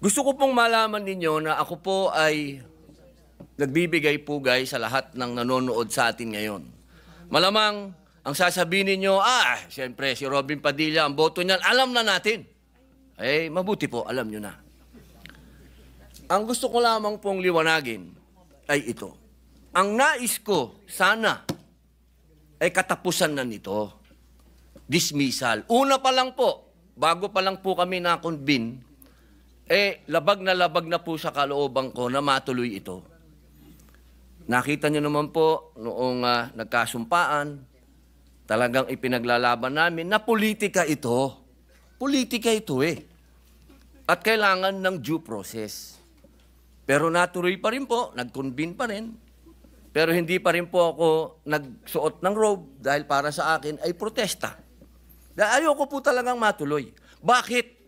Gusto ko pong malaman ninyo na ako po ay nagbibigay pugay sa lahat ng nanonood sa atin ngayon. Malamang ang sasabihin ninyo, siyempre si Robin Padilla, ang boto niyan, alam na natin. Mabuti po, alam nyo na. Ang gusto ko lamang pong liwanagin ay ito. Ang nais ko, sana, ay katapusan na nito. Dismissal. Una pa lang po, bago pa lang po kami na-convene, labag na po sa kalooban ko na matuloy ito. Nakita niyo naman po noong nagkasumpaan, talagang ipinaglalaban namin na politika ito. Politika ito At kailangan ng due process. Pero natuloy pa rin po, nag-convene pa rin. Pero hindi pa rin po ako nagsuot ng robe dahil para sa akin ay protesta. Dahil ayoko po talagang matuloy. Bakit?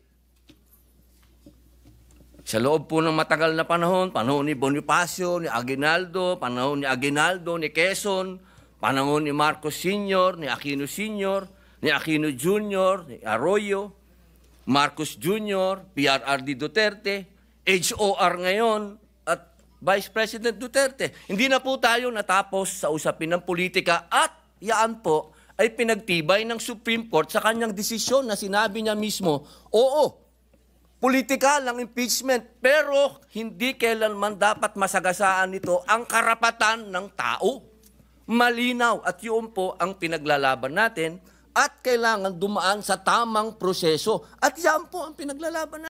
Sa loob po ng matagal na panahon ni Bonifacio, ni Aguinaldo, panahon ni Aguinaldo, ni Quezon, panahon ni Marcos Sr., ni Aquino Sr., ni Aquino Jr., ni Arroyo, Marcos Jr., PRRD Duterte, HOR ngayon, at Vice President Duterte. Hindi na po tayo natapos sa usapin ng politika at yaan po ay pinagtibay ng Supreme Court sa kanyang desisyon na sinabi niya mismo, oo, politika lang impeachment, pero hindi kailanman dapat masagasaan nito ang karapatan ng tao. Malinaw at yun po ang pinaglalaban natin at kailangan dumaan sa tamang proseso. At yan po ang pinaglalaban natin.